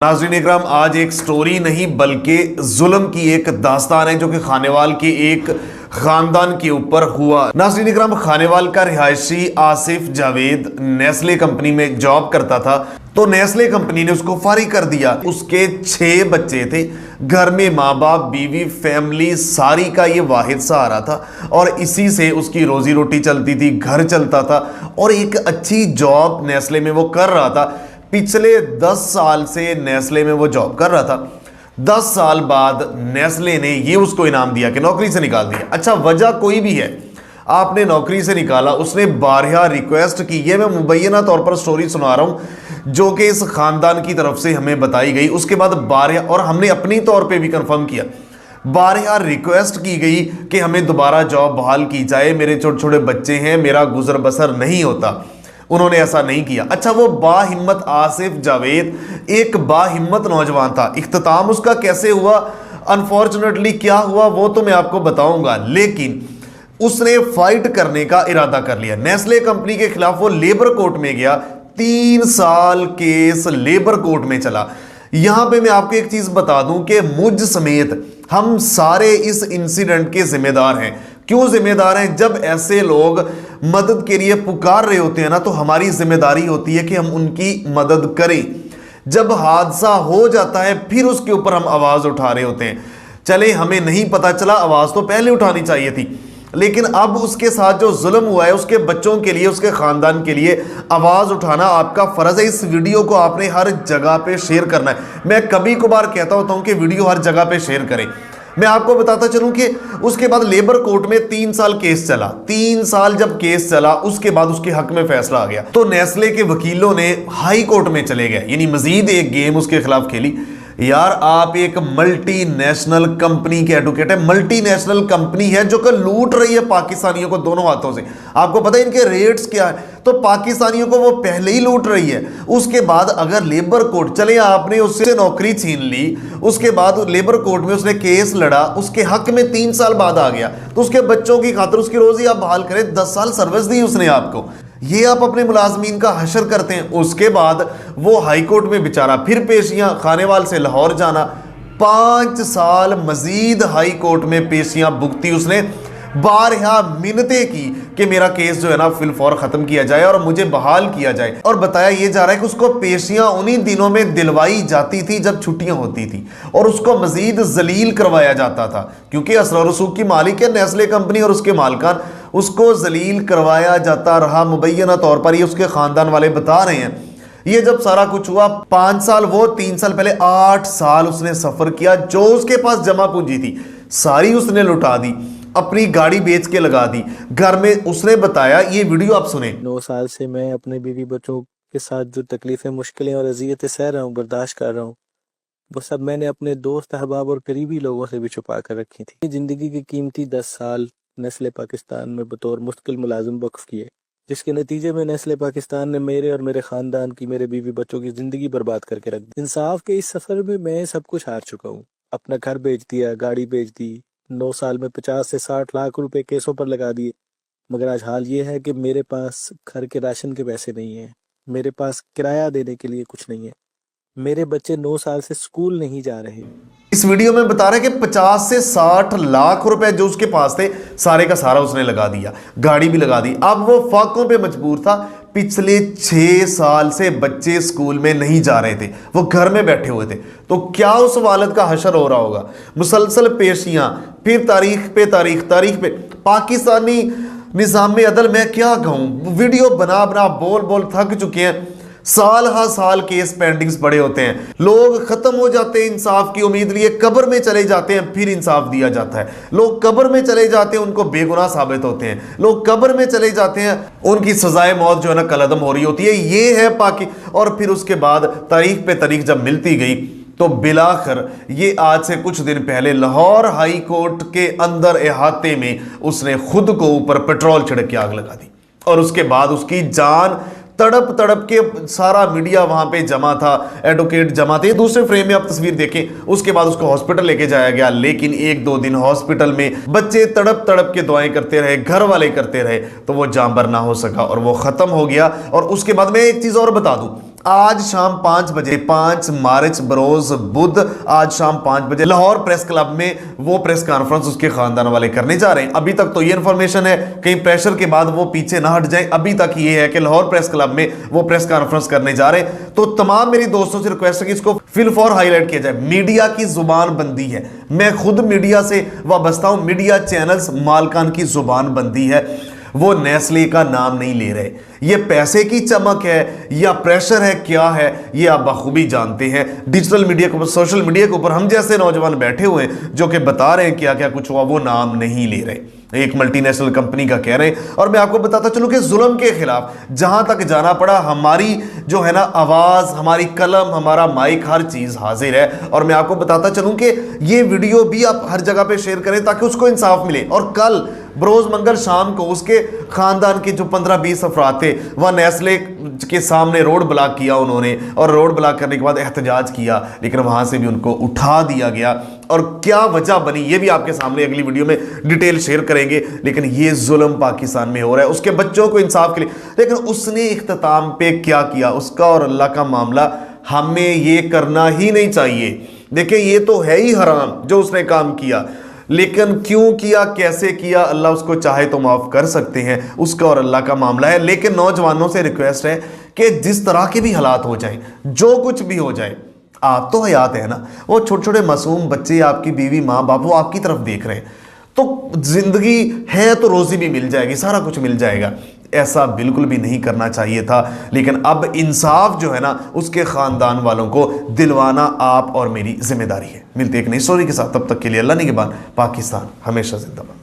नाज़रीन इकराम, आज एक स्टोरी नहीं बल्कि जुल्म की एक दास्तान है जो कि खानेवाल के एक खानदान के ऊपर हुआ। नाज़रीन इकराम, खानेवाल का रिहायशी आसिफ जावेद नेस्ले कंपनी में जॉब करता था, तो नेस्ले कंपनी ने उसको फारिग कर दिया। उसके 6 बच्चे थे, घर में माँ बाप बीवी फैमिली सारी का ये वाहिद सहारा था और इसी से उसकी रोजी रोटी चलती थी, घर चलता था और एक अच्छी जॉब नेस्ले में वो कर रहा था। पिछले 10 साल से नेस्ले में वो जॉब कर रहा था। 10 साल बाद नेस्ले ने ये उसको इनाम दिया कि नौकरी से निकाल दिया। अच्छा, वजह कोई भी है, आपने नौकरी से निकाला, उसने बारहा रिक्वेस्ट की। ये मैं मुबैना तौर पर स्टोरी सुना रहा हूं जो कि इस खानदान की तरफ से हमें बताई गई। उसके बाद बारहा, और हमने अपनी तौर पे भी कंफर्म किया, बारहा रिक्वेस्ट की गई कि हमें दोबारा जॉब बहाल की जाए, मेरे छोटे छोटे बच्चे हैं, मेरा गुजर बसर नहीं होता। उन्होंने ऐसा नहीं किया। अच्छा, वो बाहिम्मत आसिफ जावेद एक बाहिम्मत नौजवान था। इख्तिताम उसका कैसे हुआ, अनफॉर्चुनेटली क्या हुआ, वो तो मैं आपको बताऊंगा, लेकिन उसने फाइट करने का इरादा कर लिया। नेस्ले कंपनी के खिलाफ वो लेबर कोर्ट में गया। 3 साल केस लेबर कोर्ट में चला। यहां पे मैं आपको एक चीज बता दूं कि मुझ समेत हम सारे इस इंसिडेंट के जिम्मेदार हैं। क्यों जिम्मेदार हैं? जब ऐसे लोग मदद के लिए पुकार रहे होते हैं ना, तो हमारी जिम्मेदारी होती है कि हम उनकी मदद करें। जब हादसा हो जाता है फिर उसके ऊपर हम आवाज उठा रहे होते हैं। चले, हमें नहीं पता चला, आवाज तो पहले उठानी चाहिए थी, लेकिन अब उसके साथ जो जुल्म हुआ है, उसके बच्चों के लिए, उसके खानदान के लिए आवाज उठाना आपका फर्ज है। इस वीडियो को आपने हर जगह पे शेयर करना है। मैं कभी कभार कहता होता हूं कि वीडियो हर जगह पे शेयर करें। मैं आपको बताता चलूं कि उसके बाद लेबर कोर्ट में 3 साल केस चला। 3 साल जब केस चला, उसके बाद उसके हक में फैसला आ गया, तो नेस्ले के वकीलों ने हाई कोर्ट में चले गए, यानी मजीद एक गेम उसके खिलाफ खेली। यार, आप एक मल्टीनेशनल कंपनी के एडवोकेट है, मल्टीनेशनल कंपनी है जो कि लूट रही है पाकिस्तानियों को दोनों हाथों से। आपको पता है इनके रेट्स क्या है, तो पाकिस्तानियों को वो पहले ही लूट रही है। उसके बाद अगर लेबर कोर्ट चले, आपने उससे नौकरी छीन ली, उसके बाद लेबर कोर्ट में उसने केस लड़ा, उसके हक में 3 साल बाद आ गया, तो उसके बच्चों की खातिर उसकी रोजी आप बहाल करें। 10 साल सर्विस दी उसने आपको, ये आप अपने मुलाजमीन का हशर करते हैं। उसके बाद वो हाई कोर्ट में बेचारा फिर पेशियां, खानेवाल से लाहौर जाना, 5 साल मजीद हाई कोर्ट में पेशियां भुगती उसने। बारहा मिन्नतें की कि मेरा केस जो है ना फिलफौर खत्म किया जाए और मुझे बहाल किया जाए। और बताया ये जा रहा है कि उसको पेशियां उन्हीं दिनों में दिलवाई जाती थी जब छुट्टियां होती थी, और उसको मजीद जलील करवाया जाता था, क्योंकि असर रसूख की मालिक है नेस्ले कंपनी और उसके मालकान। उसको जलील करवाया जाता रहा मुबैना तौर पर, ये उसके खानदान वाले बता रहे हैं। ये जब सारा कुछ हुआ, 5 साल वो, 3 साल पहले 8 साल उसने सफर किया। जो उसके पास जमा पूंजी थी सारी उसने लुटा दी, अपनी गाड़ी बेच के लगा दी। घर में उसने बताया, ये वीडियो आप सुने। 9 साल से मैं अपने बीवी बच्चों के साथ जो तकलीफें, मुश्किलें और अजियतें सह रहा हूँ, बर्दाश्त कर रहा हूँ, वो सब मैंने अपने दोस्त, अहबाब और करीबी लोगों से भी छुपा कर रखी थी। जिंदगी की कीमती 10 साल नेस्ले पाकिस्तान में बतौर मुस्तकिल मुलाजिम वक्फ किए, जिसके नतीजे में नेस्ले पाकिस्तान ने मेरे और मेरे खानदान की, मेरे बीवी बच्चों की जिंदगी बर्बाद करके रख दी। इंसाफ के इस सफर में मैं सब कुछ हार चुका हूँ। अपना घर बेच दिया, गाड़ी बेच दी, 9 साल में 50 से 60 लाख रुपए केसों पर लगा दिए। मगर आज हाल ये है कि मेरे पास घर के राशन के पैसे नहीं है, मेरे पास किराया देने के लिए कुछ नहीं है, मेरे बच्चे 9 साल से स्कूल नहीं जा रहे। इस वीडियो में बता रहे कि 50 से 60 लाख रुपए जो उसके पास थे, सारे का सारा उसने लगा दिया, गाड़ी भी लगा दी। अब वो फाकों पे मजबूर था। पिछले 6 साल से बच्चे स्कूल में नहीं जा रहे थे, वो घर में बैठे हुए थे। तो क्या उस वालिद का हशर हो रहा होगा। मुसलसल पेशियां, फिर तारीख पे तारीख, तारीख पे पाकिस्तानी निज़ाम में अदल, मैं क्या कहूं, वीडियो बना बना बोल बोल थक चुके हैं। साल हा साल केस पेंडिंग्स पड़े होते हैं, लोग खत्म हो जाते हैं, इंसाफ की उम्मीद लिए कब्र में चले जाते हैं, फिर इंसाफ दिया जाता है। लोग कब्र में चले जाते हैं, उनको बेगुनाह साबित होते हैं। लोग कब्र में चले जाते हैं, उनकी सजाए मौत जो है ना कलअदम हो रही होती है। ये है पाकि, और फिर उसके बाद तारीख पे तारीख जब मिलती गई, तो बिलाखिर ये आज से कुछ दिन पहले लाहौर हाई कोर्ट के अंदर अहाते में उसने खुद को ऊपर पेट्रोल छिड़क के आग लगा दी। और उसके बाद उसकी जान तड़प तड़प के, सारा मीडिया वहां पे जमा था, एडवोकेट जमा थे। दूसरे फ्रेम में आप तस्वीर देखें, उसके बाद उसको हॉस्पिटल लेके जाया गया, लेकिन 1-2 दिन हॉस्पिटल में बच्चे तड़प तड़प के दुआएं करते रहे, घर वाले करते रहे, तो वो जांबर ना हो सका और वो खत्म हो गया। और उसके बाद मैं एक चीज और बता दूं, आज शाम 5 बजे 5 मार्च बरोज बुध आज शाम 5 बजे लाहौर प्रेस क्लब में वो प्रेस कॉन्फ्रेंस उसके खानदान वाले करने जा रहे हैं। अभी तक तो ये इंफॉर्मेशन है, कहीं प्रेशर के बाद वो पीछे ना हट जाए, अभी तक ये है कि लाहौर प्रेस क्लब में वो प्रेस कॉन्फ्रेंस करने जा रहे हैं। तो तमाम मेरी दोस्तों से रिक्वेस्ट है कि इसको फिल फॉर हाईलाइट किया जाए। मीडिया की जुबान बंदी है, मैं खुद मीडिया से वाबस्ता हूं, मीडिया चैनल्स मालकान की जुबान बंदी है, वो नेस्ले का नाम नहीं ले रहे। ये पैसे की चमक है या प्रेशर है, क्या है, ये आप बखूबी जानते हैं। डिजिटल मीडिया के ऊपर, सोशल मीडिया के ऊपर हम जैसे नौजवान बैठे हुए हैं जो कि बता रहे हैं क्या क्या कुछ हुआ, वो नाम नहीं ले रहे। एक मल्टीनेशनल कंपनी का कह रहे हैं। और मैं आपको बताता चलूं कि जुल्म के खिलाफ जहां तक जाना पड़ा, हमारी जो है ना आवाज, हमारी कलम, हमारा माइक, हर चीज हाजिर है। और मैं आपको बताता चलूं कि ये वीडियो भी आप हर जगह पे शेयर करें ताकि उसको इंसाफ मिले। और कल बरोज मंगल शाम को उसके खानदान के जो 15-20 अफराद थे वह नेस्ले के सामने रोड ब्लॉक किया उन्होंने, और रोड ब्लॉक करने के बाद एहतजाज किया, लेकिन वहां से भी उनको उठा दिया गया। और क्या वजह बनी ये भी आपके सामने अगली वीडियो में डिटेल शेयर करेंगे। लेकिन ये जुल्म पाकिस्तान में हो रहा है उसके बच्चों को इंसाफ के लिए। लेकिन उसने इख्तिताम पे क्या किया, उसका और अल्लाह का मामला, हमें ये करना ही नहीं चाहिए। देखिए ये तो है ही हराम जो उसने काम किया, लेकिन क्यों किया, कैसे किया, अल्लाह उसको चाहे तो माफ कर सकते हैं, उसका और अल्लाह का मामला है। लेकिन नौजवानों से रिक्वेस्ट है कि जिस तरह के भी हालात हो जाए, जो कुछ भी हो जाए, आप तो हयात है ना, वो छोटे छोटे मासूम बच्चे, आपकी बीवी, माँ बाप, वो आपकी तरफ देख रहे हैं। तो जिंदगी है तो रोजी भी मिल जाएगी, सारा कुछ मिल जाएगा। ऐसा बिल्कुल भी नहीं करना चाहिए था। लेकिन अब इंसाफ जो है ना उसके खानदान वालों को दिलवाना आप और मेरी जिम्मेदारी है। मिलते एक नई स्टोरी के साथ, तब तक के लिए अल्लाह निगहबान। पाकिस्तान हमेशा जिंदाबाद।